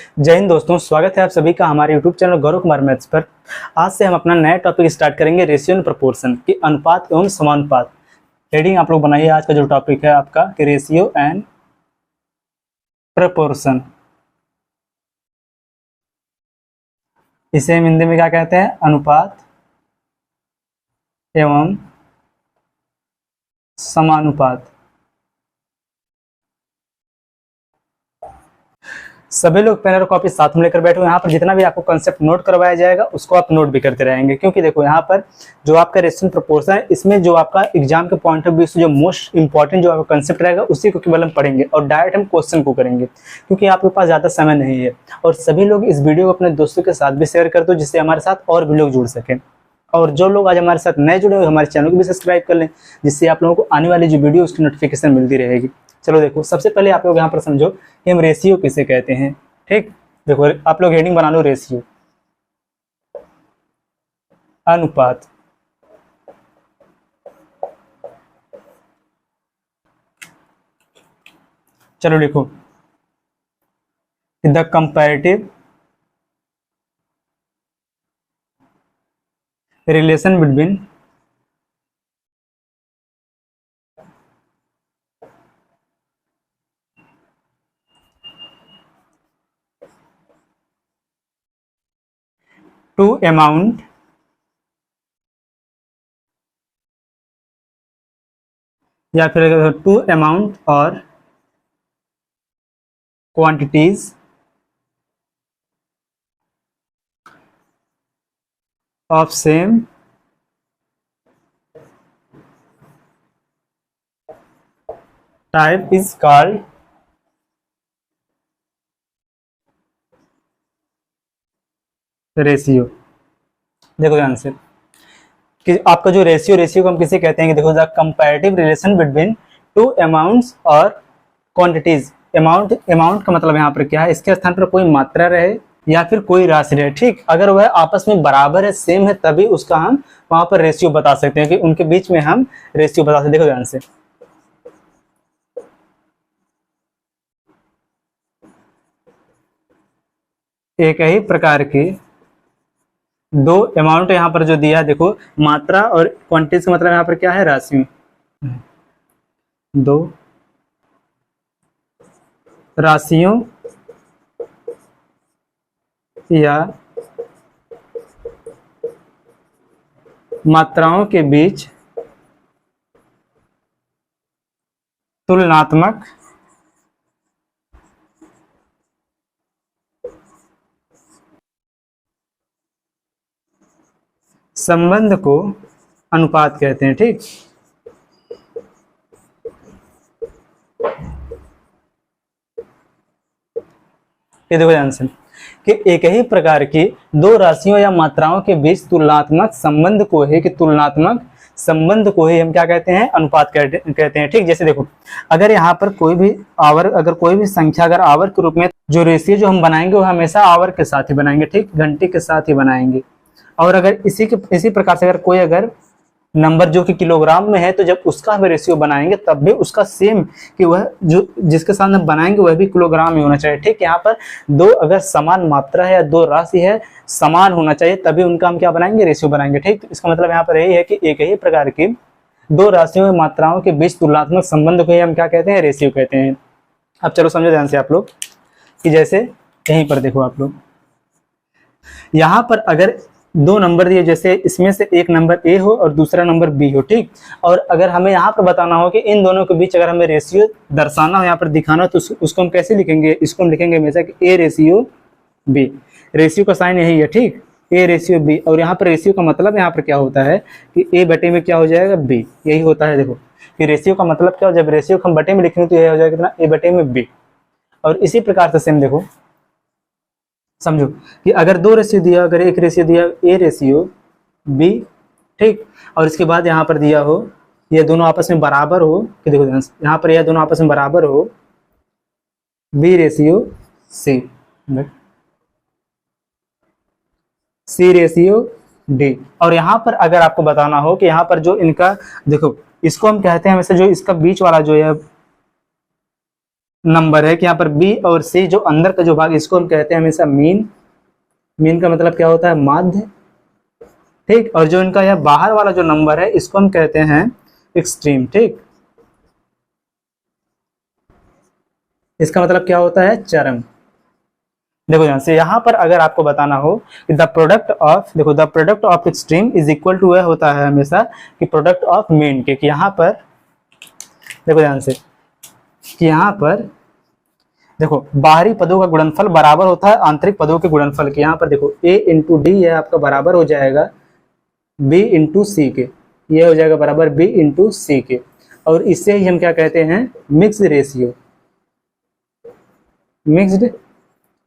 जय हिंद दोस्तों, स्वागत है आप सभी का हमारे YouTube channel Gaurav Kumar maths पर। आज से हम अपना नया टॉपिक स्टार्ट करेंगे, रेशियो एंड प्रोपोर्शन की अनुपात एवं समानुपात। हेडिंग आप लोग बनाइए। आज का जो टॉपिक है आपका कि रेशियो एंड प्रोपोर्शन। इसे हम हिंदी में क्या कहते हैं? अनुपात एवं समानुपात। सभी लोग पेन और कॉपी साथ में लेकर बैठे हो। यहाँ पर जितना भी आपको कंसेप्ट नोट करवाया जाएगा उसको आप नोट भी करते रहेंगे, क्योंकि देखो यहाँ पर जो आपका रेशियो प्रोपोर्शन है, इसमें जो आपका एग्जाम के पॉइंट ऑफ व्यू से जो मोस्ट इंपॉर्टेंट जो आपका कंसेप्ट रहेगा उसी को केवल हम पढ़ेंगे और डायरेक्ट हम क्वेश्चन को करेंगे, क्योंकि आपके पास ज़्यादा समय नहीं है। और सभी लोग इस वीडियो को अपने दोस्तों के साथ भी शेयर कर दो, जिससे हमारे साथ और भी लोग जुड़ सकें। और जो लोग आज हमारे साथ नए जुड़े हुए हमारे चैनल को भी सब्सक्राइब कर लें, जिससे आप लोगों को आने वाली जो वीडियो उसकी नोटिफिकेशन मिलती रहेगी। चलो देखो, सबसे पहले आप लोग यहाँ पर समझो कि हम रेशियो किसे कहते हैं। ठीक, देखो आप लोग हेडिंग बना लो, रेशियो अनुपात। चलो लिखो, the comparative relation between two amount या फिर टू अमाउंट और quantities of same type is called ratio. देखो ध्यान से कि आपका जो रेशियो को हम किसे कहते हैं कि देखो, the comparative relation between two amounts और क्वांटिटीज। अमाउंट का मतलब यहाँ पर क्या है? इसके स्थान पर कोई मात्रा रहे या फिर कोई राशि रहे। ठीक, अगर वह आपस में बराबर है, सेम है, तभी उसका हम वहां पर रेशियो बता सकते हैं कि उनके बीच में हम रेशियो बता सकते हैं। देखो ध्यान से, एक ही प्रकार की दो अमाउंट यहाँ पर जो दिया है, देखो मात्रा और क्वांटिटीज का मतलब यहाँ पर क्या है? राशि। दो राशियों या मात्राओं के बीच तुलनात्मक संबंध को अनुपात कहते हैं। ठीक, ये देखो ध्यान से कि एक ही प्रकार की दो राशियों या मात्राओं के बीच तुलनात्मक संबंध को है, कि तुलनात्मक संबंध को ही हम क्या कहते हैं? अनुपात कहते हैं। ठीक, जैसे देखो, अगर यहाँ पर कोई भी संख्या अगर आवर के रूप में, जो रेशियो जो हम बनाएंगे वो हमेशा आवर के साथ ही बनाएंगे। ठीक, घंटे के साथ ही बनाएंगे। और अगर इसी प्रकार से अगर नंबर जो कि किलोग्राम में है, तो जब उसका हम रेशियो बनाएंगे तब भी उसका सेम, कि वह जो जिसके साथ हम बनाएंगे वह भी किलोग्राम में होना चाहिए। ठीक, यहाँ पर दो अगर समान मात्रा है या दो राशि है, समान होना चाहिए, तभी उनका हम क्या बनाएंगे? रेशियो बनाएंगे। ठीक, इसका मतलब यहाँ पर यही है कि एक ही प्रकार की दो राशियों या मात्राओं के बीच तुलनात्मक संबंध को हम क्या कहते हैं? रेशियो कहते हैं। अब चलो समझो ध्यान से आप लोग कि जैसे यहीं पर देखो आप लोग, यहाँ पर अगर दो नंबर दिए, जैसे इसमें से एक नंबर ए हो और दूसरा नंबर बी हो। ठीक, और अगर हमें यहाँ पर बताना हो कि इन दोनों के बीच अगर हमें रेशियो दर्शाना हो, यहाँ पर दिखाना हो, तो उसको हम कैसे लिखेंगे? इसको हम लिखेंगे हमेशा कि ए रेशियो बी। रेशियो का साइन यही है। ठीक, ए रेशियो बी। और यहाँ पर रेशियो का मतलब यहाँ पर क्या होता है कि ए बटे में क्या हो जाएगा? बी। यही होता है। देखो कि रेशियो का मतलब क्या हो, जब रेशियो को हम बटे में लिखेंगे तो यह हो जाएगा कितना? ए बटे में बी। और इसी प्रकार से सेम देखो, समझो कि अगर दो रेशियो दिया, अगर एक रेशियो दिया ए रेशियो बी, ठीक, और इसके बाद यहाँ पर दिया हो ये दोनों आपस में बराबर हो, कि देखो यहाँ पर यह दोनों आपस में बराबर हो, बी रेशियो सी, सी रेशियो डी। और यहाँ पर अगर आपको बताना हो कि यहाँ पर जो इनका, देखो इसको हम कहते हैं वैसे, जो इसका बीच वाला जो है नंबर है कि यहाँ पर बी और सी जो अंदर का जो भाग, इसको हम कहते हैं हमेशा मीन। मीन का मतलब क्या होता है? माध्य। ठीक, और जो इनका यह बाहर वाला जो नंबर है इसको हम कहते हैं एक्सट्रीम। ठीक, इसका मतलब क्या होता है? चरम। देखो ध्यान से, यहाँ पर अगर आपको बताना हो कि द प्रोडक्ट ऑफ, देखो the product of extreme is equal to वह होता है हमेशा कि प्रोडक्ट ऑफ मीन के, कि यहाँ पर देखो ध्यान से कि यहाँ पर देखो बाहरी पदों का गुणनफल बराबर होता है आंतरिक पदों के गुणनफल के। यहाँ पर देखो a इंटू डी है आपका बराबर हो जाएगा b इंटू सी के, ये हो जाएगा बराबर b इंटू सी के, और इससे ही हम क्या कहते हैं? Mixed ratio. Mixed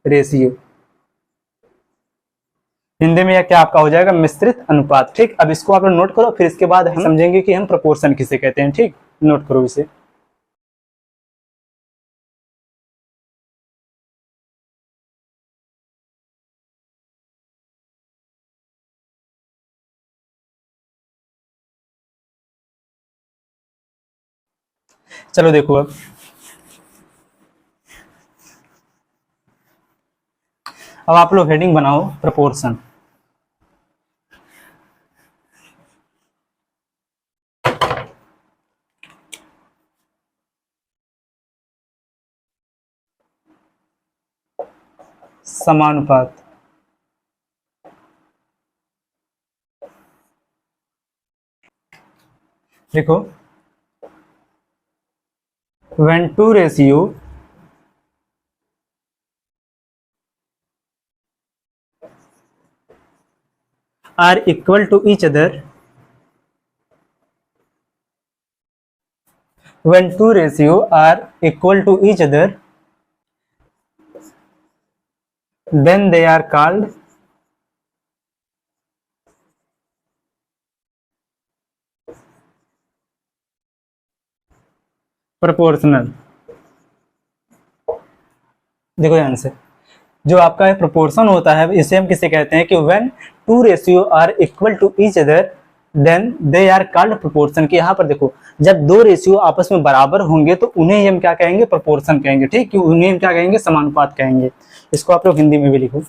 ratio Hindi में यह क्या आपका हो जाएगा? मिश्रित अनुपात। ठीक, अब इसको आप लोग नोट करो, फिर इसके बाद हम समझेंगे कि हम प्रोपोर्शन किसे कहते हैं। ठीक, नोट करो इसे। चलो देखो, अब आप लोग हेडिंग बनाओ प्रोपोर्शन। समानुपात। देखो when two ratio are equal to each other, when two ratio are equal to each other, then they are called proportional। देखो ध्यान से, जो आपका प्रोपोर्शन होता है इसे हम किसे कहते हैं? कि when two ratio are equal to each other then they are called proportion. कि यहाँ पर देखो, जब दो रेशियो आपस में बराबर होंगे तो उन्हें हम क्या कहेंगे? प्रोपोर्शन कहेंगे। ठीक, कि उन्हें हम क्या कहेंगे? समानुपात कहेंगे। इसको आप लोग हिंदी में भी लिखो।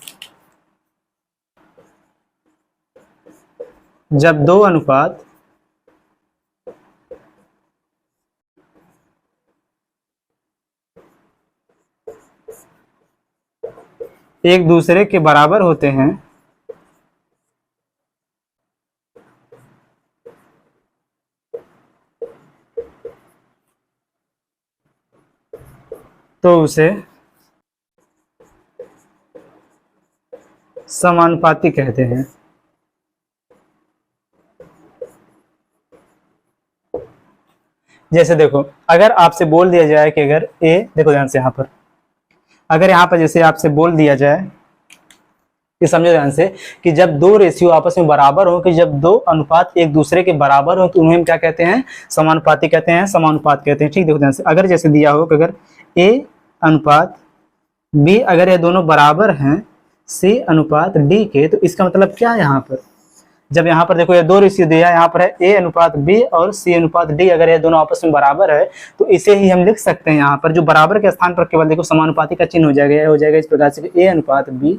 जब दो अनुपात एक दूसरे के बराबर होते हैं तो उसे समानुपाती कहते हैं। जैसे देखो, अगर आपसे बोल दिया जाए कि अगर ए, देखो ध्यान से यहाँ पर, अगर यहाँ पर जैसे आपसे बोल दिया जाए कि समझो ध्यान से कि जब दो रेशियो आपस में बराबर हो, कि जब दो अनुपात एक दूसरे के बराबर हो तो उन्हें हम क्या कहते हैं? समानुपाती कहते हैं, समानुपात कहते हैं। ठीक, देखो ध्यान से, अगर जैसे दिया हो कि अगर ए अनुपात बी, अगर ये दोनों बराबर हैं सी अनुपात डी के, तो इसका मतलब क्या है? यहाँ पर जब यहाँ पर देखो ये दो रेशियो दिया है, यहाँ पर है ए अनुपात बी और सी अनुपात डी, अगर ये दोनों आपस में बराबर है तो इसे ही हम लिख सकते हैं। यहाँ पर जो बराबर के स्थान पर केवल देखो समानुपाती का चिन्ह हो जाएगा, हो जाएगा इस प्रकार से ए अनुपात बी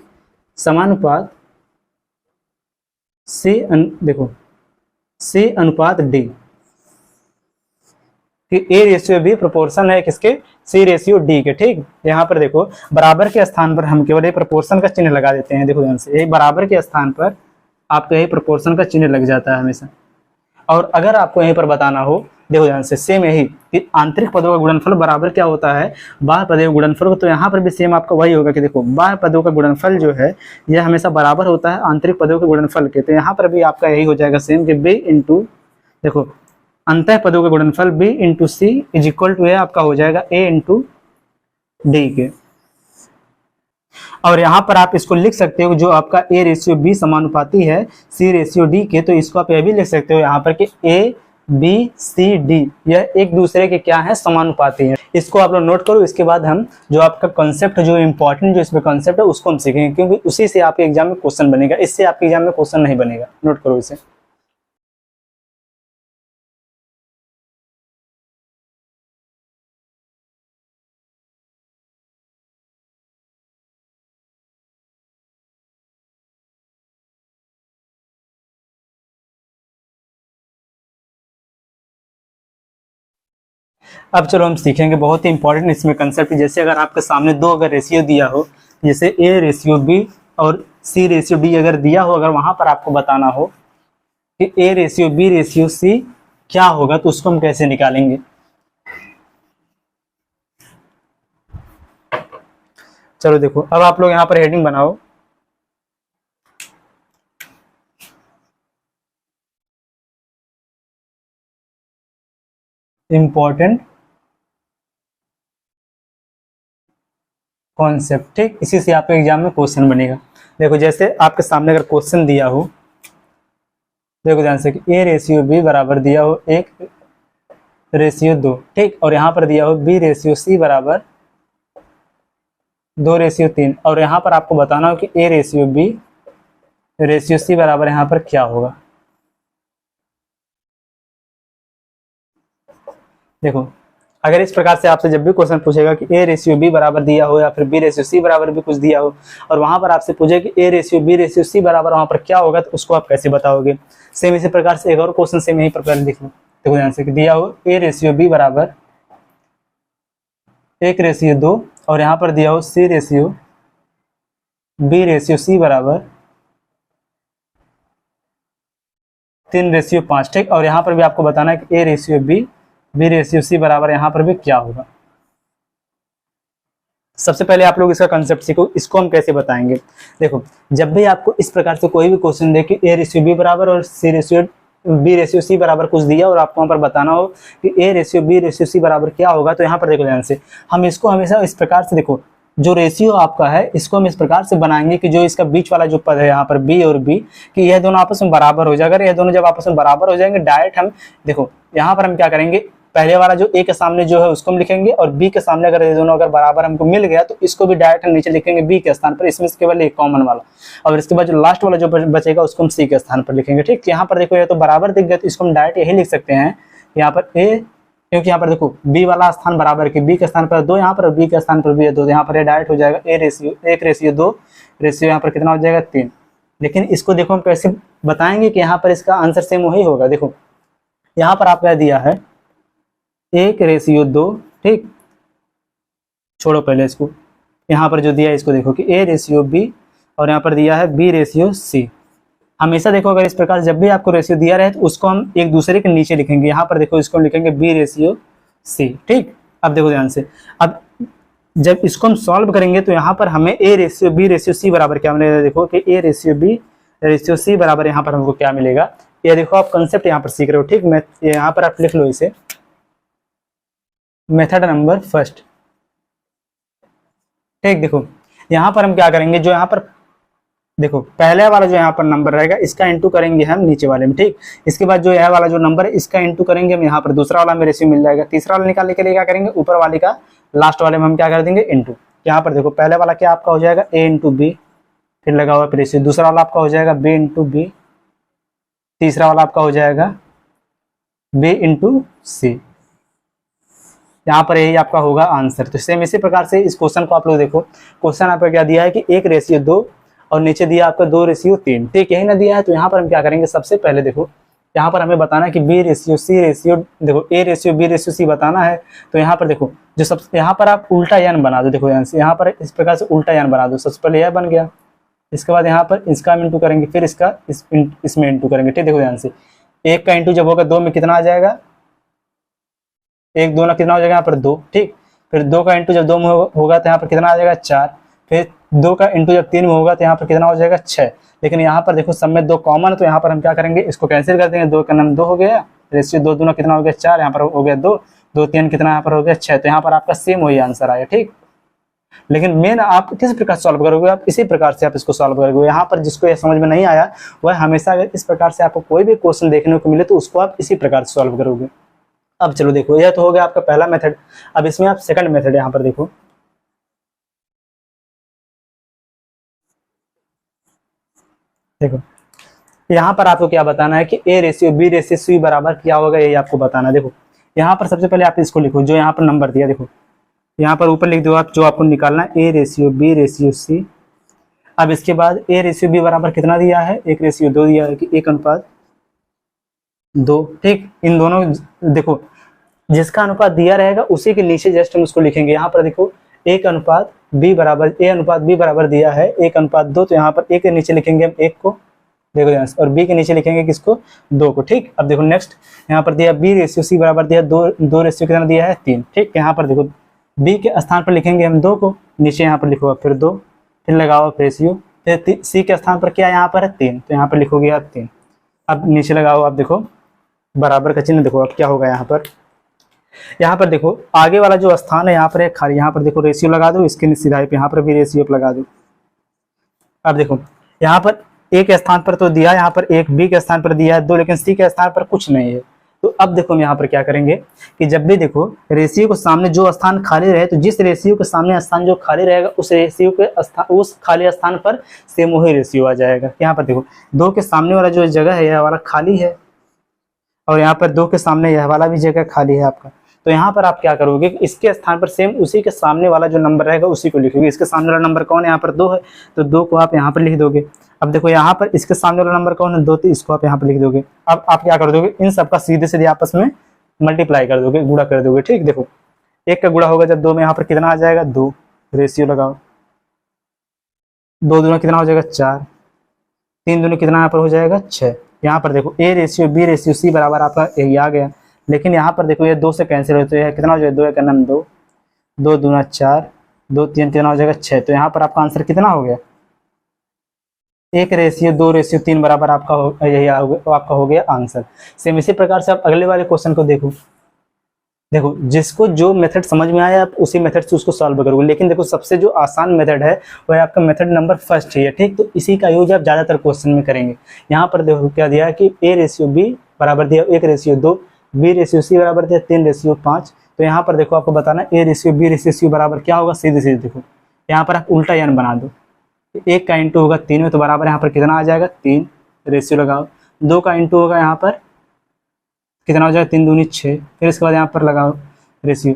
समानुपात सी देखो सी अनुपात डी, कि ए रेशियो बी प्रोपोर्शन है किसके? सी रेशियो डी के। ठीक, यहाँ पर देखो बराबर के स्थान पर हम केवल ये प्रोपोर्शन का चिन्ह लगा देते हैं। देखो ध्यान से, ये बराबर के स्थान पर आपको यही प्रोपोर्शन का चिन्ह लग जाता है हमेशा। और अगर आपको यहीं पर बताना हो, देखो ध्यान से, सेम यही कि आंतरिक पदों का गुणनफल बराबर क्या होता है? बाह्य पदों का गुणनफल। तो यहाँ पर भी सेम आपका वही होगा कि देखो बाह्य पदों का गुणनफल जो है यह हमेशा बराबर होता है आंतरिक पदों के गुणनफल के। तो यहाँ पर भी आपका यही हो जाएगा सेम कि बी इंटू, देखो अंतः पदों का गुणनफल B into C is equal to आपका हो जाएगा ए इंटू डी के। और यहाँ पर आप इसको लिख सकते हो जो आपका ए रेशियो बी समानुपाती है सी रेशियो डी के, तो इसको आप यह भी लिख सकते हो यहाँ पर कि ए बी सी डी यह एक दूसरे के क्या है? समानुपाती है। इसको आप लोग नोट करो। इसके बाद हम जो आपका कॉन्सेप्ट जो इंपॉर्टेंट जो इसमें कॉन्सेप्ट है उसको हम सीखेंगे, क्योंकि उसी से आपके एग्जाम में क्वेश्चन बनेगा, इससे आपके एग्जाम में क्वेश्चन नहीं बनेगा। नोट करो इसे। अब चलो हम सीखेंगे बहुत ही इंपॉर्टेंट इसमें कंसेप्ट। जैसे अगर आपके सामने दो अगर रेशियो दिया हो, जैसे ए रेशियो बी और सी रेशियो डी अगर दिया हो, अगर वहां पर आपको बताना हो कि A ratio B ratio C क्या होगा, तो उसको हम कैसे निकालेंगे। चलो देखो, अब आप लोग यहाँ पर हेडिंग बनाओ, इंपॉर्टेंट कॉन्सेप्ट। ठीक, इसी से आपके एग्जाम में क्वेश्चन बनेगा। देखो जैसे आपके सामने अगर क्वेश्चन दिया हो, देखो ध्यान से, कि ए रेशियो बी बराबर दिया हो 1:2, ठीक, और यहाँ पर दिया हो बी रेशियो सी बराबर 2:3, और यहाँ पर आपको बताना हो कि A ratio B ratio C बराबर यहाँ पर क्या होगा। देखो अगर इस प्रकार से आपसे जब भी क्वेश्चन पूछेगा कि ए रेशियो बी बराबर दिया हो या फिर बी रेशियो सी बराबर भी कुछ दिया हो, और वहां पर आपसे पूछे कि A ratio B ratio C बराबर वहां पर क्या होगा, तो उसको आप कैसे बताओगे। सेम इसी प्रकार से एक और क्वेश्चन सेम यही प्रकार लिख लो। देखो ध्यान से, कि दिया हो ए रेशियो बी बराबर 1:2, और यहाँ पर दिया हो सी रेशियो बी रेशियो सी बराबर 3:5, ठीक, और यहाँ पर भी आपको बताना है कि A ratio B ratio C बराबर यहाँ पर भी क्या होगा। सबसे पहले आप लोग इसका कंसेप्ट सीखो, इसको हम कैसे बताएंगे। देखो जब भी आपको इस प्रकार से कोई भी क्वेश्चन दे कि ए रेशियो बी बराबर और सी रेशियो बी रेशियो सी बराबर कुछ दिया, और आपको वहां पर बताना हो कि A ratio B ratio C बराबर क्या होगा, तो यहाँ पर देखो ध्यान से, हम इसको हमेशा इस प्रकार से, देखो जो रेशियो आपका है इसको हम इस प्रकार से बनाएंगे कि जो इसका बीच वाला जो पद है यहाँ पर बी और बी, कि यह दोनों आपस में बराबर हो जाएगा। यह दोनों जब आपस में बराबर हो जाएंगे, डायरेक्ट हम देखो यहाँ पर हम क्या करेंगे, पहले वाला जो ए के सामने जो है उसको हम लिखेंगे, और बी के सामने अगर ये दोनों अगर बराबर हमको मिल गया तो इसको भी डायरेक्ट हम नीचे लिखेंगे बी के स्थान पर, इसमें से केवल एक कॉमन वाला, और इसके बाद जो लास्ट वाला जो बचेगा उसको हम सी के स्थान पर लिखेंगे। ठीक, यहाँ पर देखो ये तो बराबर दिख गया, तो इसको हम डायरेक्ट यही लिख सकते हैं यहाँ पर ए, क्योंकि यहाँ पर देखो बी वाला स्थान बराबर की बी के स्थान पर 2 यहाँ पर, बी के स्थान पर भी है 2, यहाँ पर ये डायरेक्ट हो जाएगा ए रेशियो 1:2 रेशियो यहाँ पर कितना हो जाएगा 3। लेकिन इसको देखो हम कैसे बताएंगे कि यहाँ पर इसका आंसर सेम वही होगा। देखो यहाँ पर आपका दिया है 1:2, ठीक, छोड़ो पहले इसको, यहाँ पर जो दिया है इसको देखो कि ए रेशियो बी, और यहाँ पर दिया है बी रेशियो सी। हमेशा देखो अगर इस प्रकार जब भी आपको रेशियो दिया रहे तो उसको हम एक दूसरे के नीचे लिखेंगे। यहाँ पर देखो इसको हम लिखेंगे बी रेशियो सी, ठीक। अब देखो ध्यान से, अब जब इसको हम सॉल्व करेंगे तो यहाँ पर हमें A ratio B ratio C बराबर क्या मिलेगा। देखो कि A ratio B ratio C बराबर यहाँ पर हमको क्या मिलेगा, ये देखो आप कंसेप्ट यहाँ पर सीख रहे हो, ठीक। मैं यहाँ पर आप लिख लो इसे, मेथड नंबर फर्स्ट, ठीक। देखो यहाँ पर हम क्या करेंगे, जो यहाँ पर देखो पहले वाला जो यहाँ पर नंबर रहेगा इसका इंटू करेंगे हम नीचे वाले में, ठीक। इसके बाद जो यह वाला जो नंबर है इसका इंटू करेंगे हम यहाँ पर, दूसरा वाला में रेशियो मिल जाएगा। तीसरा वाला निकालने के लिए क्या करेंगे, ऊपर वाले का लास्ट वाले में हम क्या कर देंगे इंटू। यहाँ पर देखो पहले वाला क्या आपका हो जाएगा ए इंटू बी, फिर लगा हुआ रेशियो, दूसरा वाला आपका हो जाएगा बी इंटू बी, तीसरा वाला आपका हो जाएगा बी इंटू सी। यहाँ पर यही आपका होगा आंसर। तो सेम इसी प्रकार से इस क्वेश्चन को आप लोग देखो, क्वेश्चन आपका क्या दिया है कि 1:2 और नीचे दिया आपका 2:3, ठीक, यही ना दिया है। तो यहाँ पर हम क्या करेंगे, सबसे पहले देखो यहाँ पर हमें बताना है कि बी रेशियो सी रेशियो, देखो A ratio B ratio C बताना है। तो यहाँ पर देखो जो सब, यहाँ पर आप उल्टा यान बना दो। देखो यहाँ पर इस प्रकार से उल्टा यान बना दो। सबसे पहले यह बन गया, इसके बाद यहाँ पर इसका हम इंटू करेंगे, फिर इसका इसमें इंटू करेंगे, ठीक। देखो ध्यान से, 1 का इंटू जब होगा 2 में कितना आ जाएगा, 1 2 ना कितना हो जाएगा यहाँ पर 2, ठीक। फिर 2 का इंटू जब 2 में होगा तो यहाँ पर कितना आ जाएगा 4, फिर 2 का इंटू जब 3 में होगा तो यहाँ पर कितना हो जाएगा 6। लेकिन यहाँ पर देखो सब में 2 कॉमन, तो यहाँ पर हम क्या करेंगे, इसको कैंसिल कर देंगे। 2 का नाम 2 हो गया, रेशियो 2 दूना कितना हो गया 4, यहाँ पर हो गया 2, 2 3 कितना यहाँ पर हो गया 6। तो यहाँ पर आपका सेम वही आंसर आया, ठीक। लेकिन मेन आप किस प्रकार सॉल्व करोगे, आप इसी प्रकार से आप इसको सॉल्व करोगे। यहाँ पर जिसको ये समझ में नहीं आया वह हमेशा अगर इस प्रकार से आपको कोई भी क्वेश्चन देखने को मिले तो उसको आप इसी प्रकार से सॉल्व करोगे। अब चलो देखो, यह तो हो गया आपका पहला मेथड। अब इसमें आप सेकंड मेथड यहाँ पर देखो, देखो यहाँ पर आपको क्या बताना है कि A ratio B ratio C बराबर क्या होगा, यही आपको बताना है। देखो यहाँ पर सबसे पहले आप इसको लिखो, जो यहाँ पर नंबर दिया, देखो यहाँ पर ऊपर लिख दो आप, जो आपको निकालना है A ratio B ratio C. अब इसके बाद ए रेशियो बी बराबर कितना दिया है, 1:2 दिया है कि 1:2, ठीक। इन दोनों देखो जिसका अनुपात दिया रहेगा उसी के नीचे जस्ट हम उसको लिखेंगे। यहाँ पर देखो एक अनुपात बी बराबर, ए अनुपात बी बराबर दिया है 1:2, तो यहाँ पर ए के नीचे लिखेंगे हम 1 को, देखो ध्यान से, और बी के नीचे लिखेंगे किसको, 2 को। ठीक, अब देखो नेक्स्ट यहाँ पर दिया बी रेशियो सी बराबर दिया 2 रेशियो कितना दिया है 3। ठीक, यहाँ पर देखो बी के स्थान पर लिखेंगे हम 2 को, नीचे यहाँ पर लिखोगे फिर 2, फिर लगाओ रेशियो, फिर सी के स्थान पर क्या यहाँ पर है 3, तो यहाँ पर लिखोगे आप 3। अब नीचे लगाओ, आप देखो बराबर का चिन्ह, देखो अब क्या होगा यहाँ पर देखो आगे वाला जो स्थान है यहाँ पर है खाली, यहाँ पर देखो रेशियो लगा दो, इसके सीधा पे यहाँ पर भी रेशियो लगा दो। अब देखो यहाँ पर ए के स्थान पर तो दिया, यहाँ पर 1, बी के स्थान पर दिया है 2, लेकिन सी के स्थान पर कुछ नहीं है। तो अब देखो हम यहाँ पर क्या करेंगे कि जब भी देखो रेशियो के सामने जो स्थान खाली रहे, तो जिस रेशियो के सामने स्थान जो खाली रहेगा उस रेशियो के स्थान, उस खाली स्थान पर सेम वही रेशियो आ जाएगा। यहाँ पर देखो 2 के सामने वाला जो जगह है यह वाला खाली है, और यहाँ पर 2 के सामने यह वाला भी जगह खाली है आपका। तो यहाँ पर आप क्या करोगे, इसके स्थान पर सेम उसी के सामने वाला जो नंबर रहेगा उसी को लिखोगे। इसके सामने वाला नंबर कौन है, यहाँ पर 2 है, तो 2 को आप यहाँ पर लिख दोगे। अब देखो यहाँ पर इसके सामने वाला नंबर कौन है 2, तो इसको आप यहाँ पर लिख दोगे। अब आप क्या कर दोगे, इन सबका सीधे सीधे आपस में मल्टीप्लाई कर दोगे, गुणा कर दोगे। ठीक, देखो 1 का गुणा होगा जब 2 में, यहाँ पर कितना आ जाएगा 2, रेशियो लगाओ, 2 दूना कितना हो जाएगा 4, 3 दूनी कितना यहाँ पर हो जाएगा 6। यहाँ पर देखो A ratio B ratio C बराबर आपका यही आ गया, लेकिन यहाँ पर देखो ये 2 से कैंसिल होते हैं, कितना हो जाएगा 2 एक नम 2, 2 दूना 4, 2 3 कितना हो जाएगा 6। तो यहाँ पर आपका आंसर कितना हो गया, 1 रेशियो 2 रेशियो 3 बराबर आपका यही आपका हो गया आंसर। सेम इसी प्रकार से आप अगले वाले क्वेश्चन को देखो जिसको जो मेथड समझ में आया आप उसी मेथड से उसको सॉल्व करोगे, लेकिन देखो सबसे जो आसान मेथड है वो है आपका मेथड नंबर फर्स्ट है। ठीक, तो इसी का यूज आप ज़्यादातर क्वेश्चन में करेंगे। यहाँ पर देखो क्या दिया है कि ए रेशियो बी बराबर दिया 1 रेशियो 2, बी रेशियो सी बराबर दिया 3 रेशियो 5। तो यहाँ पर देखो आपको बताना A ratio B ratio C बराबर क्या होगा, सीधे सीधे देखो यहाँ पर आप उल्टा यान बना दो, 1 का इंटू होगा 3 में, तो बराबर यहाँ पर कितना आ जाएगा 3, रेशियो लगाओ, 2 का इंटू होगा यहाँ पर कितना हो जाएगा 3 दूनी 6, फिर इसके बाद यहाँ पर लगाओ रेशियो,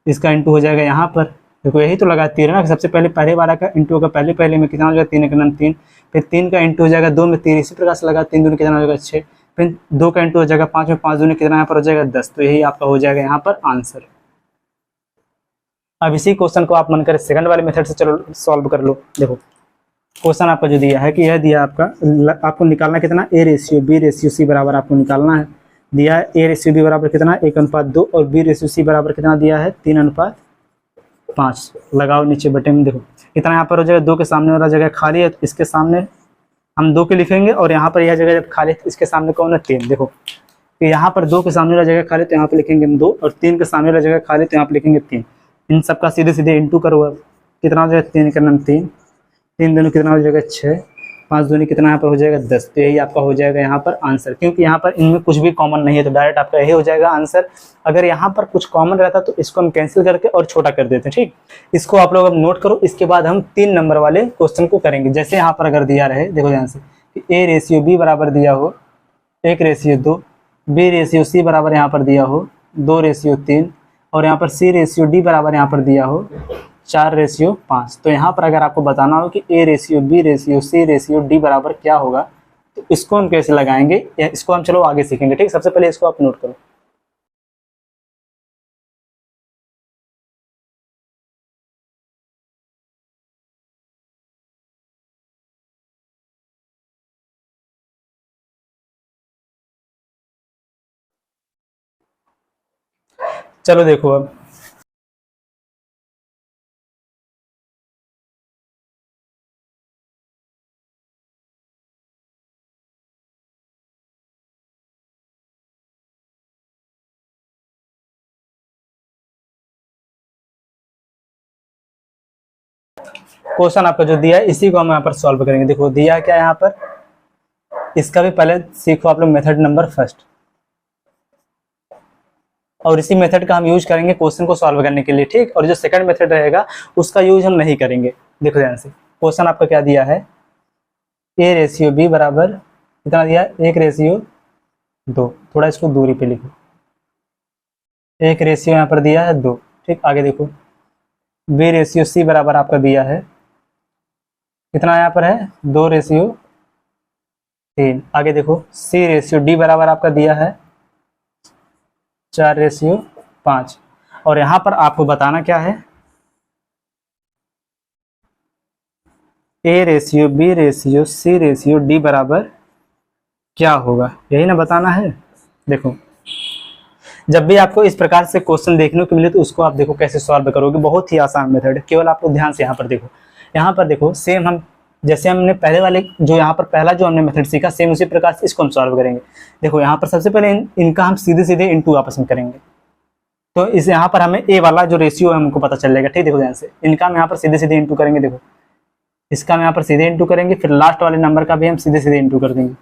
इसका इंटू हो जाएगा यहाँ पर, देखो यही तो लगाती है ना, सबसे पहले वाला का इंटू होगा पहले में कितना हो जाएगा 3 एक नम 3, फिर 3 का इंटू हो जाएगा 2 में 3, इसी प्रकार से लगा 3 दूनी कितना हो जाएगा 6, फिर 2 का इंटू हो जाएगा 5 में, 5 दूनी कितना यहाँ पर हो जाएगा 10। तो यही आपका हो जाएगा यहाँ पर आंसर। अब इसी क्वेश्चन को आप मन कर सेकंड वाले मेथड से चलो सॉल्व कर लो। देखो क्वेश्चन आपका जो दिया है कि यह दिया आपको निकालना कितना, A ratio B ratio C बराबर आपको निकालना है। दिया है ए रेशियो बी बराबर कितना 1:2 और बी रेशियो सी बराबर कितना दिया है 3:5। लगाओ नीचे बटे में, देखो कितना यहाँ पर हो जाएगा, 2 के सामने वाला जगह खाली है तो इसके सामने हम 2 के लिखेंगे, और यहाँ पर यह जगह जब खाली है तो इसके सामने कौन है 3। देखो तो यहाँ पर 2 के सामने वाला जगह खाली तो यहाँ पर लिखेंगे हम 2, और 3 के सामने वाला जगह खाली तो यहाँ पर लिखेंगे 3। इन सबका सीधे सीधे इंटू करो, अब कितना हो जाएगा 3 का नम 3, 3 दूनी कितना हो जाएगा 6, 5 दूनी कितना यहाँ पर हो जाएगा 10। तो यही आपका हो जाएगा यहाँ पर आंसर, क्योंकि यहाँ पर इनमें कुछ भी कॉमन नहीं है तो डायरेक्ट आपका यही हो जाएगा आंसर। अगर यहाँ पर कुछ कॉमन रहता तो इसको हम कैंसिल करके और छोटा कर देते हैं। ठीक, इसको आप लोग अब नोट करो, इसके बाद हम 3 नंबर वाले क्वेश्चन को करेंगे। जैसे यहाँ पर अगर दिया रहे, देखो ध्यान से कि ए रेशियो बी बराबर दिया हो 1 रेशियो 2, बी रेशियो सी बराबर यहाँ पर दिया हो 2 रेशियो 3, और यहाँ पर सी रेशियो डी बराबर यहाँ पर दिया हो 4 रेशियो 5। तो यहाँ पर अगर आपको बताना हो कि A ratio B ratio C ratio D बराबर क्या होगा, तो इसको हम कैसे लगाएंगे या इसको हम चलो आगे सीखेंगे। ठीक, सबसे पहले इसको आप नोट करो। चलो देखो अब क्वेश्चन आपका जो दिया है इसी को हम यहाँ पर सॉल्व करेंगे। देखो दिया क्या है यहाँ पर, इसका भी पहले सीखो आप लोग मेथड नंबर फर्स्ट, और इसी मेथड का हम यूज करेंगे क्वेश्चन को सॉल्व करने के लिए। ठीक, और जो सेकंड मेथड रहेगा उसका यूज हम नहीं करेंगे। देखो ध्यान से क्वेश्चन आपका क्या दिया है, ए रेशियो बी बराबर कितना दिया 1 रेशियो 2, थोड़ा इसको दूरी पे लिखो, 1 रेशियो यहाँ पर दिया है 2। ठीक, आगे देखो बी रेशियो सी बराबर आपका दिया है कितना यहाँ पर है 2 रेशियो 3। आगे देखो सी रेशियो डी बराबर आपका दिया है 4:5। और यहाँ पर आपको बताना क्या है, A:B:C बराबर क्या होगा, यही ना बताना है। देखो जब भी आपको इस प्रकार से क्वेश्चन देखने को मिले तो उसको आप देखो कैसे सॉल्व करोगे, बहुत ही आसान मेथड है। केवल आप लोग ध्यान से यहाँ पर देखो सेम हम जैसे हमने पहले वाले जो यहाँ पर पहला जो हमने मेथड सीखा सेम उसी प्रकार से इसको हम सॉल्व करेंगे। देखो यहाँ पर सबसे पहले इनका हम सीधे सीधे इनटू आपस में करेंगे, तो इस यहाँ पर हमें ए वाला जो रेशियो है हमको पता चल जाएगा। ठीक, देखो ध्यान से इनका हम यहाँ पर सीधे सीधे इंटू करेंगे। देखो इसका हम यहाँ पर सीधे इंटू करेंगे, फिर लास्ट वाले नंबर का भी हम सीधे सीधे इंटू कर देंगे।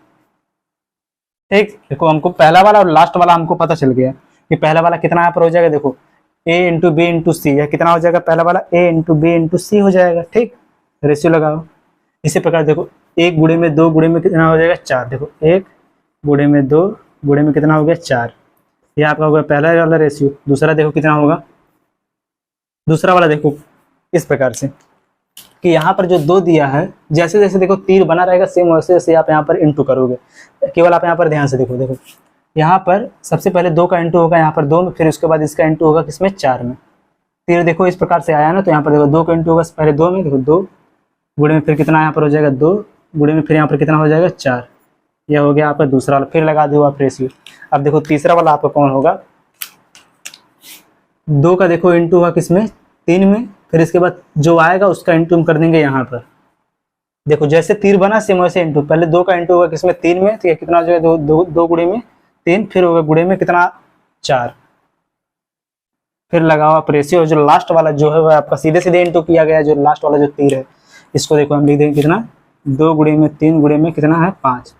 ठीक, देखो हमको पहला वाला और लास्ट वाला हमको पता चल गया कि पहला वाला कितना यहाँ पर हो जाएगा। देखो A इंटू बी इंटू सी, यह कितना हो जाएगा, पहला वाला A इंटू बी इंटू सी हो जाएगा। ठीक, रेशियो लगाओ। इसी प्रकार देखो 1 गुणे में 2 गुणे में कितना हो जाएगा, 4। देखो 1 गुणे में 2 गुणे में कितना हो गया, 4। यह आपका होगा पहला वाला रेशियो। दूसरा देखो कितना होगा, दूसरा वाला देखो इस प्रकार से कि यहाँ पर जो 2 दिया है, जैसे जैसे देखो तीर बना रहेगा सेम वैसे वैसे आप यहाँ पर इंटू करोगे। केवल आप यहाँ पर ध्यान से देखो यहाँ पर सबसे पहले 2 का इंटू होगा यहाँ पर 2 में, फिर उसके बाद इसका इंटू होगा किसमें, 4 में। तीर देखो इस प्रकार से आया ना, तो यहाँ पर देखो 2 का इंटू होगा पहले 2 में, देखो 2 गुणे में फिर कितना यहाँ पर हो जाएगा 2 गुणे में फिर यहाँ पर कितना हो जाएगा 4। यह हो गया आपका दूसरा वाला। फिर लगा दो आप रेशियो। अब देखो तीसरा वाला आपका कौन होगा, 2 का देखो इंटू होगा किसमें, 3 में, फिर इसके बाद जो आएगा उसका इंटू हम कर देंगे यहाँ पर। देखो जैसे तीर बना सेम वैसे इंटू, पहले 2 का इंटू होगा किसमें, 3 में, तो ये कितना हो जाएगा 2 गुणे में 3, फिर होगा गुणे में कितना 4। फिर लगाओ आप रेशियो। जो लास्ट वाला जो है वह आपका सीधे सीधे इंटू किया गया, जो लास्ट वाला जो तीर है इसको देखो हम लिख देंगे कितना, 2 गुणे में 3 गुणे में कितना है 5।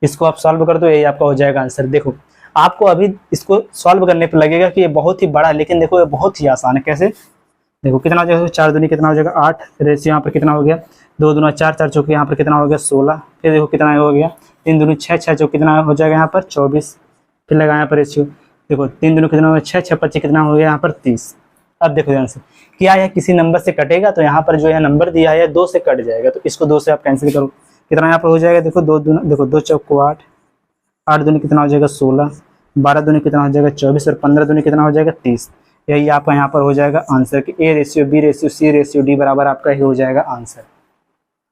इसको आप सॉल्व कर दो, यही आपका हो जाएगा आंसर। देखो आपको अभी इसको सॉल्व करने पर लगेगा कि ये बहुत ही बड़ा है, लेकिन देखो ये बहुत ही आसान है। कैसे, देखो कितना हो जाएगा, 4 दूनी कितना हो जाएगा 8, रेशियो यहाँ पर कितना हो गया 2 दूना 4, 4 चौके यहाँ पर कितना हो गया 16, फिर देखो कितना हो गया 3 दूनी 6, 6 चौके कितना हो जाएगा यहाँ पर 24, फिर लगा यहाँ पर रेशियो। देखो 3 दूनी कितना हो गया 6, 6 25 कितना हो गया यहाँ पर 30। अब देखो ध्यान से क्या यह किसी नंबर से कटेगा, तो यहाँ पर जो है नंबर दिया है 2 से कट जाएगा, तो इसको 2 से आप कैंसिल करो। कितना यहाँ पर हो जाएगा, देखो 2 दूना, देखो 2 चौको 8, 8 दूनी कितना हो जाएगा 16, 12 दूनी कितना हो जाएगा 24 और 15 दूनी कितना हो जाएगा 30। यही आपका यहाँ पर हो जाएगा आंसर कि A:B:C:D बराबर आपका ही हो जाएगा आंसर।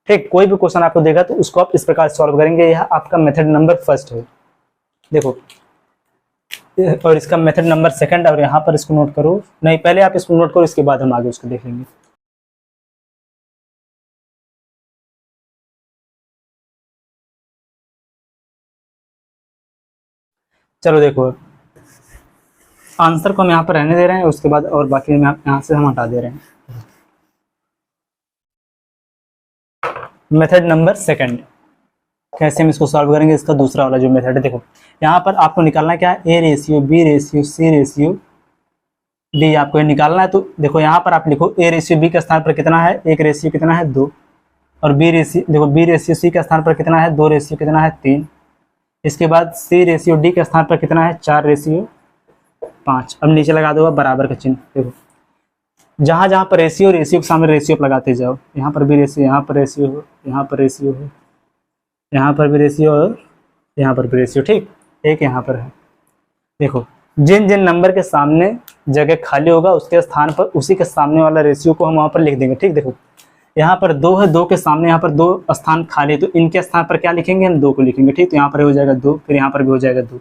ठीक, कोई भी क्वेश्चन आपको देगा तो उसको आप इस प्रकार सॉल्व करेंगे। यह आपका मेथड नंबर फर्स्ट है। देखो और इसका मेथड नंबर सेकंड, और यहाँ पर इसको नोट करो, नहीं पहले आप इसको नोट करो, इसके बाद हम आगे उसको देख लेंगे। चलो देखो आंसर को हम यहाँ पर रहने दे रहे हैं, उसके बाद और बाकी में यहाँ से हम हटा दे रहे हैं। मेथड नंबर सेकंड कैसे हम इसको सॉल्व करेंगे, इसका दूसरा वाला जो मेथड है। देखो यहाँ पर आपको निकालना क्या है, A:B:C:D आपको ये निकालना है। तो देखो यहाँ पर आप लिखो A:B के स्थान पर कितना है, 1 रेशियो कितना है 2, और देखो B:C के स्थान पर कितना है 2 रेशियो कितना है 3। इसके बाद C:D के स्थान पर कितना है 4:5। अब नीचे लगा दो बराबर का चिन्ह। देखो जहाँ जहाँ पर रेशियो के सामने रेशियो लगाते जाओ, यहाँ पर भी रेशियो, यहाँ पर रेशियो हो, यहाँ पर रेशियो हो, यहाँ पर भी रेशियो और यहाँ पर भी रेशियो। ठीक, एक यहाँ पर है। देखो जिन जिन नंबर के सामने जगह खाली होगा उसके स्थान पर उसी के सामने वाला रेशियो को हम वहाँ पर लिख देंगे। ठीक, देखो यहाँ पर 2 है, 2 के सामने यहाँ पर 2 स्थान खाली, तो इनके स्थान पर क्या लिखेंगे, हम 2 को लिखेंगे। ठीक, तो यहाँ पर हो जाएगा 2, फिर यहाँ पर भी हो जाएगा 2,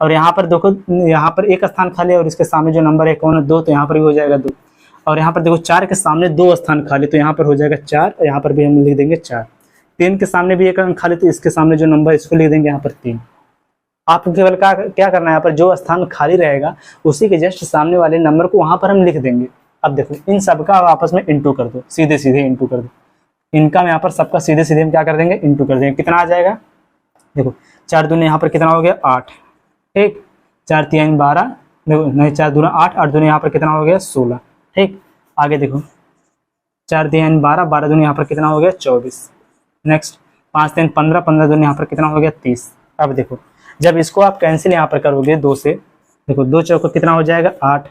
और यहाँ पर देखो यहाँ पर 1 स्थान खाली है और इसके सामने जो नंबर है कौन है 2, तो यहाँ पर भी हो जाएगा 2, और यहाँ पर देखो 4 के सामने 2 स्थान खाली, तो यहाँ पर हो जाएगा 4, और यहाँ पर भी हम लिख देंगे 4। 3 के सामने भी 1 अंक खाली, तो इसके सामने जो नंबर इसको लिख देंगे यहाँ पर 3। आपको केवल क्या करना है, यहाँ पर जो स्थान खाली रहेगा उसी के जस्ट सामने वाले नंबर को वहाँ पर हम लिख देंगे। अब देखो इन सबका आपस में इंटू कर दो, सीधे सीधे इंटू कर दो। इनका हम यहाँ पर सबका सीधे सीधे हम क्या कर देंगे, इंटू कर देंगे। कितना आ जाएगा, देखो 4 दूनी यहाँ पर कितना हो गया 8। ठीक, 4 3 12, देखो नहीं 4 दूना 8, 8 दूनी यहाँ पर कितना हो गया 16। ठीक, आगे देखो 4 3 12, 12 दूनी यहाँ पर कितना हो गया 24। नेक्स्ट 5 3 15, 15 दूनी यहाँ पर कितना हो गया 30। अब देखो जब इसको आप कैंसिल यहाँ पर करोगे 2 से, देखो 2 चौको कितना हो जाएगा 8,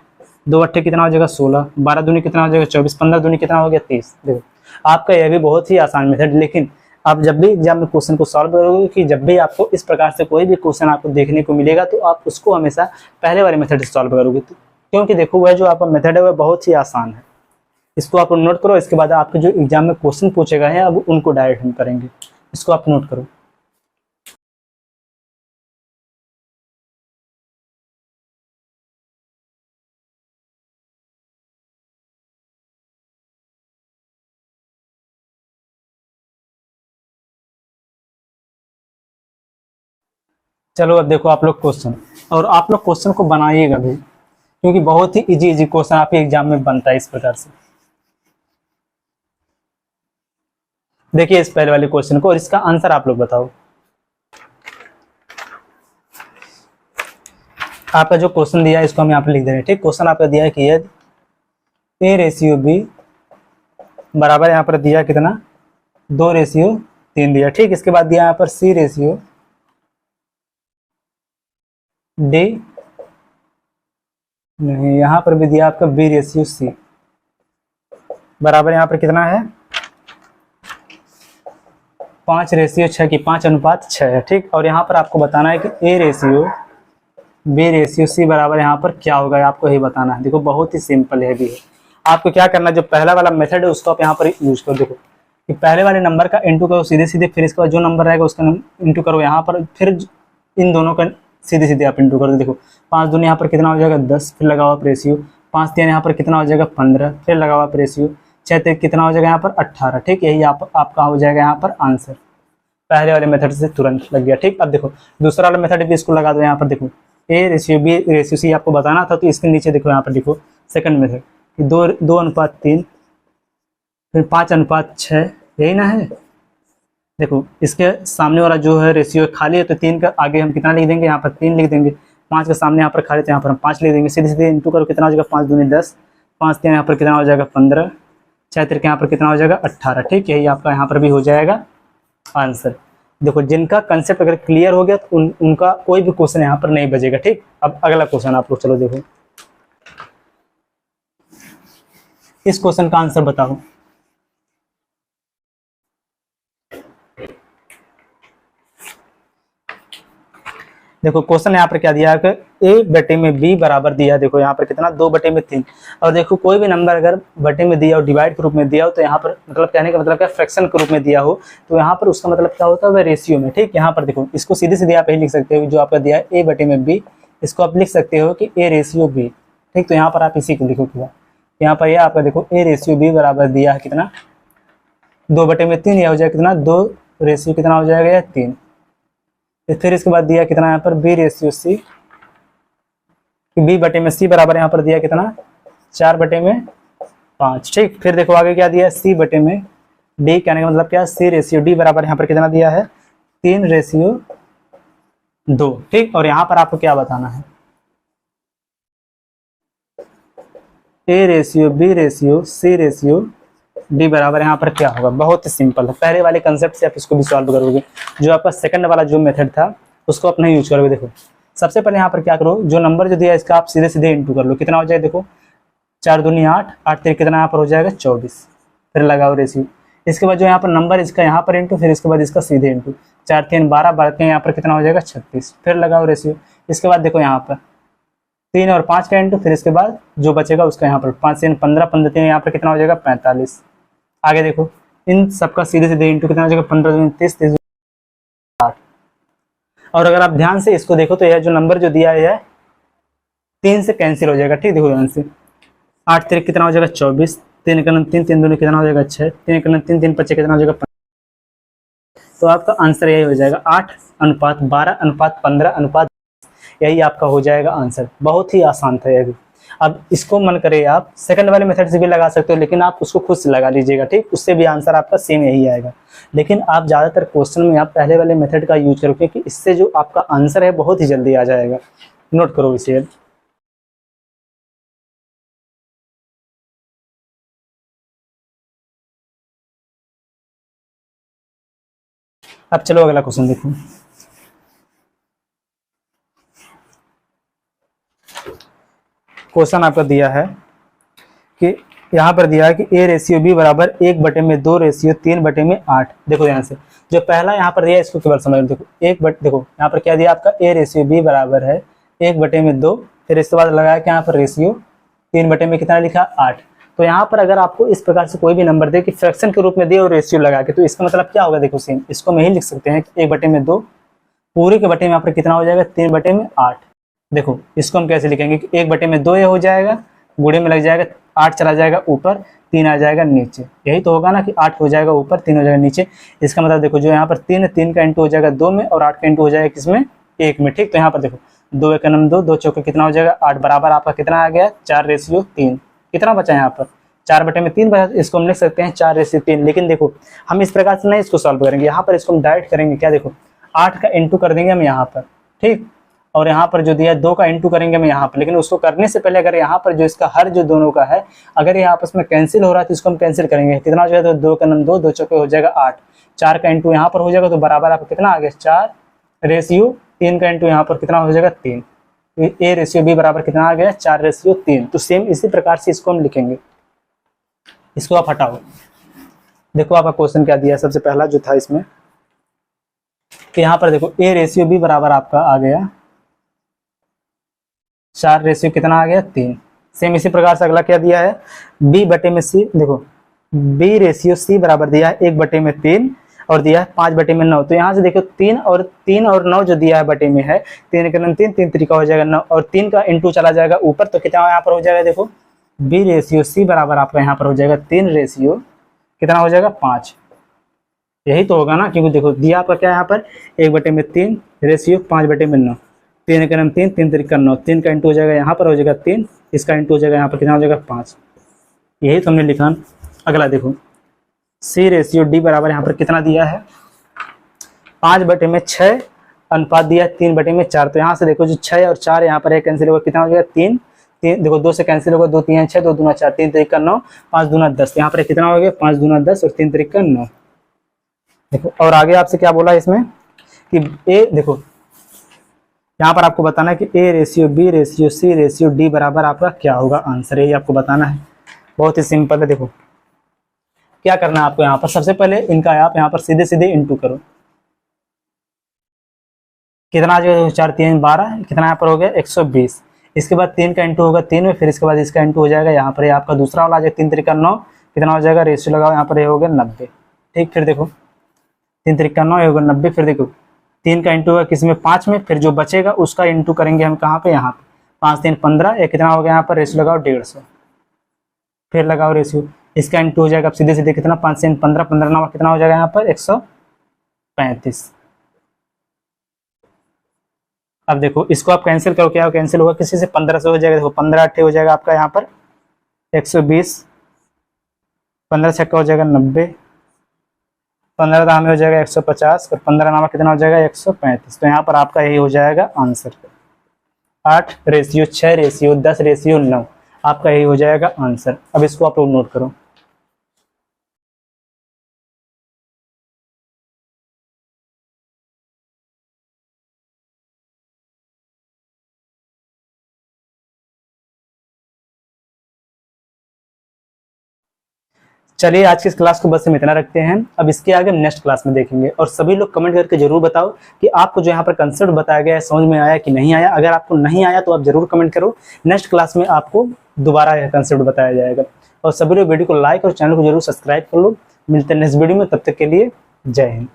2 अट्ठे कितना हो जाएगा 16, 12 दूनी कितना हो जाएगा 24, 15 दूनी कितना हो गया 30। देखो आपका यह भी बहुत ही आसान मेथड, लेकिन आप जब भी एग्जाम में क्वेश्चन को सॉल्व करोगे, कि जब भी आपको इस प्रकार से कोई भी क्वेश्चन आपको देखने को मिलेगा तो आप उसको हमेशा पहले वाले मेथड से सॉल्व करोगे, क्योंकि देखो वह जो आपका मेथड है वह बहुत ही आसान है। इसको आप नोट करो, इसके बाद आपके जो एग्जाम में क्वेश्चन पूछेगा है अब उनको डायरेक्ट हम करेंगे, इसको आप नोट करो। चलो अब देखो आप लोग क्वेश्चन, और आप लोग क्वेश्चन को बनाइएगा भी, क्योंकि बहुत ही इजी इजी क्वेश्चन आपके एग्जाम में बनता है इस प्रकार से। देखिए इस पहले वाले क्वेश्चन को और इसका आंसर आप लोग बताओ। आपका जो क्वेश्चन दिया है इसको हम यहाँ पे लिख दे रहे हैं, ठीक। क्वेश्चन आपका दिया है कि ए रेशियो बी बराबर, यहाँ पर दिया कितना 2:3 दिया, ठीक। इसके बाद दिया यहाँ पर सी रेशियो डी, नहीं यहाँ पर भी दिया आपका बी रेशियो सी बराबर, यहाँ पर कितना है 5:6 की 5:6 है, ठीक। और यहाँ पर आपको बताना है कि A ratio B ratio C बराबर यहाँ पर क्या होगा, आपको यही बताना है। देखो बहुत ही सिंपल है भी है, आपको क्या करना है, जो पहला वाला मेथड है उसको आप यहाँ पर यूज करो। देखो कि पहले वाले नंबर का इंटू करो सीधे सीधे, फिर इसके बाद जो नंबर रहेगा उसका इंटू करो यहाँ पर, फिर इन दोनों का सीधे सीधे आप इंटू करो। देखो 5 दूनी यहाँ पर कितना हो जाएगा 10, फिर लगा हुआ रेशियो, 5 3 यहाँ पर कितना हो जाएगा 15, फिर लगा हुआ रेशियो, 6 3 कितना हो जाएगा यहाँ पर 18, ठीक। यही आपका हो जाएगा यहाँ पर आंसर, पहले वाले मेथड से तुरंत लग गया, ठीक। अब देखो दूसरा वाला मेथड भी इसको लगा दो यहाँ पर। देखो A ratio B ratio C आपको बताना था, तो इसके नीचे देखो यहाँ पर देखो सेकंड मेथड कि 2:3 फिर 5:6, यही ना है। देखो इसके सामने वाला जो है रेशियो खाली है, तो 3 का आगे हम कितना लिख देंगे, यहाँ पर 3 लिख देंगे। 5 के सामने यहाँ पर खाली, तो यहाँ पर हम 5 लिख देंगे। सीधे सीधे इंटू करो, कितना हो जाएगा 5 दूनी 10, 5 3 यहाँ पर कितना हो जाएगा 15, 6 3 यहाँ पर कितना हो जाएगा 18, ठीक। यही आपका यहाँ पर भी हो जाएगा आंसर। देखो जिनका कंसेप्ट अगर क्लियर हो गया तो उनका कोई भी क्वेश्चन यहाँ पर नहीं बचेगा, ठीक। अब अगला क्वेश्चन आप लोग चलो देखो, इस क्वेश्चन का आंसर बताओ। देखो क्वेश्चन यहाँ पर क्या दिया है, ए बटे में बी बराबर दिया। देखो यहाँ पर कितना 2/3, और देखो कोई भी नंबर अगर बटे में दिया हो, डिवाइड के रूप में दिया हो, तो यहाँ पर मतलब कहने का मतलब क्या, फ्रैक्शन के रूप में दिया हो, तो यहाँ पर उसका मतलब क्या होता है वह रेशियो में, ठीक। यहाँ पर देखो इसको सीधे सीधे आप यही लिख सकते हो, जो आपका दिया है ए बटे में बी, इसको आप लिख सकते हो कि ए रेशियो बी, ठीक। तो यहाँ पर आप इसी को लिखो, यहाँ पर यह आपका देखो ए रेशियो बी बराबर दिया है कितना 2/3, यह हो जाएगा कितना 2 रेशियो कितना हो जाएगा 3। फिर इसके बाद दिया कितना यहाँ पर बी रेशियो सी, बी बटे में सी बराबर यहाँ पर दिया कितना 4/5, ठीक। फिर देखो आगे क्या दिया है सी बटे में डी, कहने का मतलब क्या, सी रेशियो डी बराबर यहाँ पर कितना दिया है 3:2, ठीक। और यहाँ पर आपको क्या बताना है, A ratio B ratio C ratio D बराबर यहाँ पर क्या होगा। बहुत ही सिंपल है, पहले वाले कंसेप्ट से आप इसको भी सॉल्व करोगे। जो आपका सेकंड वाला जो मेथड था उसको आप नहीं यूज करोगे। देखो सबसे पहले यहाँ पर क्या करो, जो नंबर जो दिया है इसका आप सीधे सीधे इंटू कर लो, कितना हो जाएगा देखो 4 दूनी 8, 8 3 कितना यहाँ पर हो जाएगा 24, फिर लगाओ रेशियो। इसके बाद जो यहाँ पर नंबर इसका यहाँ पर इंटू, फिर इसके बाद इसका सीधे इंटू, 4 3 12, 12 के यहाँ पर कितना हो जाएगा 36, फिर लगाओ रेशियो। इसके बाद देखो यहाँ पर 3 और 5 का इंटू, फिर इसके बाद जो बचेगा उसका यहाँ पर 5 3 15, 15 3 यहाँ पर कितना हो जाएगा 45। आगे देखो इन सबका सीधे सीधे इंटू कितना हो जाएगा 15 दूनी 30, 30 8। और अगर आप ध्यान से इसको देखो तो यह जो नंबर जो दिया है 3 से कैंसिल हो जाएगा, ठीक। देखो ध्यान से 8 3 कितना हो जाएगा 24, 3 का 3 3 दूनी कितना हो जाएगा 6, 3 का 3 3 5 कितना हो जाएगा 5। तो आपका आंसर यही हो जाएगा 8:12:15:, यही आपका हो जाएगा आंसर। बहुत ही आसान था यह भी। अब इसको मन करे आप सेकंड वाले मेथड से भी लगा सकते हो, लेकिन आप उसको खुद से लगा लीजिएगा, ठीक। उससे भी आंसर आपका सेम यही आएगा, लेकिन आप ज़्यादातर क्वेश्चन में आप पहले वाले मेथड का यूज करो, क्योंकि इससे जो आपका आंसर है बहुत ही जल्दी आ जाएगा। नोट करो इसे। अब चलो अगला क्वेश्चन देखो। क्वेश्चन आपका दिया है कि यहाँ पर दिया है कि ए रेशियो बी बराबर 1/2 रेशियो 3/8। देखो ध्यान से, जो पहला यहाँ पर दिया है इसको केवल समझ लो। देखो देखो यहाँ पर क्या दिया आपका, ए रेशियो बी बराबर है 1/2, फिर इसके बाद लगाया कि यहाँ पर रेशियो 3 कितना लिखा 8। तो यहाँ पर अगर आपको इस प्रकार से कोई भी नंबर दे कि फ्रैक्शन के रूप में दे और रेशियो लगा के, तो इसका मतलब क्या होगा, देखो सेम इसको में ही लिख सकते हैं 1/2 पूरे के बटे में यहाँ पर कितना हो जाएगा 3/8। देखो इसको हम कैसे लिखेंगे कि 1/2 ये हो जाएगा, गुणे में लग जाएगा 8 चला जाएगा ऊपर, 3 आ जाएगा नीचे। यही तो होगा ना कि 8 हो जाएगा ऊपर, 3 हो जाएगा नीचे। इसका मतलब देखो जो यहाँ पर 3 का इंटू हो जाएगा 2 में और 8 का इंटू हो जाएगा किसमें 1 में। ठीक, तो यहाँ पर देखो 2 1 2, 2 चौके कितना हो जाएगा 8 बराबर आपका कितना आ गया 4/3। कितना बचा यहाँ पर 4/3 बचा, इसको हम लिख सकते हैं 4/3। लेकिन देखो हम इस प्रकार से नहीं इसको सॉल्व करेंगे, यहाँ पर इसको हम डायरेक्ट करेंगे। क्या देखो 8 का इंटू कर देंगे हम यहाँ पर, ठीक, और यहाँ पर जो दिया है 2 का इंटू करेंगे हम यहाँ पर। लेकिन उसको करने से पहले अगर यहाँ पर जो इसका हर जो दोनों का है अगर ये आपस में कैंसिल हो रहा है तो इसको हम कैंसिल करेंगे। कितना हो जाएगा, तो 2 का 2, 2 चौके हो जाएगा 8, 4 का इंटू यहाँ पर हो जाएगा तो बराबर आपको कितना आ गया 4/3 का इंटू यहाँ पर कितना हो जाएगा 3। ए रेशियो बी बराबर कितना आ गया 4/3। तो सेम इसी प्रकार से इसको हम लिखेंगे। इसको आप हटाओ, देखो आपका क्वेश्चन क्या दिया है। सबसे पहला जो था इसमें कि यहाँ पर देखो ए रेशियो बी बराबर आपका आ गया 4 रेशियो कितना आ गया 3। सेम इसी प्रकार से अगला क्या दिया है, बी बटे में सी। देखो बी रेशियो सी बराबर दिया है 1/3 और दिया है 5/9। तो यहाँ से देखो 3 और 9 जो दिया है बटे में है, 3 का 3, 3 तरीका हो जाएगा 9 और 3 का इंटू चला जाएगा ऊपर, तो कितना यहाँ पर हो जाएगा, देखो बी रेशियो सी बराबर आपका यहाँ पर हो जाएगा 3 रेशियो कितना हो जाएगा 5। यही तो होगा ना, क्योंकि देखो दिया आपका क्या यहाँ पर 1/3 रेशियो 5/9, 3 का 3, 3 तरीका 9, 3 का इंटू हो जाएगा यहाँ पर हो जाएगा 3, इसका इंटू हो जाएगा यहाँ पर कितना हो जाएगा 5। यही तो हमने लिखा। अगला देखो सी रेशियो डी बराबर यहाँ पर कितना दिया है 5/6 अनुपात दिया है 3/4। तो यहाँ से देखो जो 6 और 4 यहाँ पर कैंसिल होगा, कितना हो जाएगा 3, देखो 2 से कैंसिल होगा, 2 3 6, 2 दूना 4, 3 तरीका 9, 5 दूना 10। यहाँ पर कितना हो गया 5 दूना 10 और 3 तरीका 9। देखो और आगे आपसे क्या बोला इसमें कि ए, देखो यहाँ पर आपको बताना है कि A ratio B ratio C ratio D बराबर आपका क्या होगा आंसर, यही आपको बताना है। बहुत ही सिंपल है। देखो क्या करना है आपको, यहाँ पर सबसे पहले इनका आप यहाँ पर सीधे सीधे इंटू करो। कितना आ जाएगा 4 3 12, कितना यहाँ पर हो गया 120। इसके बाद 3 का इंटू होगा 3 में, फिर इसके बाद इसका इंटू हो जाएगा यहाँ पर आपका दूसरा वाला आ जाएगा 3 तरीका 9, कितना हो जाएगा रेशियो लगाओ यहाँ पर ये हो गया 90। ठीक, फिर देखो 3 तरीका 9 ये होगा 90। फिर देखो 3 का इंटू होगा किस में 5 में, फिर जो बचेगा उसका इंटू करेंगे हम कहाँ पे, यहाँ पे 5 3 15, ये कितना हो गया यहाँ पर रेशियो लगाओ 150। फिर लगाओ रेशियो, इसका इंटू हो जाएगा अब सीधे सीधे कितना 5 3 15, 15 9 कितना हो जाएगा यहाँ पर 135। अब देखो इसको आप कैंसिल करो, क्या कैंसिल होगा किसी से 15 से हो जाएगा। देखो 15 8 हो जाएगा आपका यहाँ पर 120, 15 छक्का हो जाएगा 90, 15 दाम में हो जाएगा 150 और 15 नामा कितना हो जाएगा 135। तो यहाँ पर आपका यही हो जाएगा आंसर 8 रेशियो 6 रेशियो 10 रेशियो 9, आपका यही हो जाएगा आंसर। अब इसको आप लोग नोट करो। चलिए आज की इस क्लास को बस हम इतना रखते हैं। अब इसके आगे हम नेक्स्ट क्लास में देखेंगे। और सभी लोग कमेंट करके जरूर बताओ कि आपको जो यहाँ पर कंसेप्ट बताया गया है समझ में आया कि नहीं आया। अगर आपको नहीं आया तो आप जरूर कमेंट करो, नेक्स्ट क्लास में आपको दोबारा यह कंसेप्ट बताया जाएगा। और सभी लोग वीडियो को लाइक और चैनल को जरूर सब्सक्राइब कर लो। मिलते हैं नेक्स्ट वीडियो में, तब तक के लिए जय हिंद।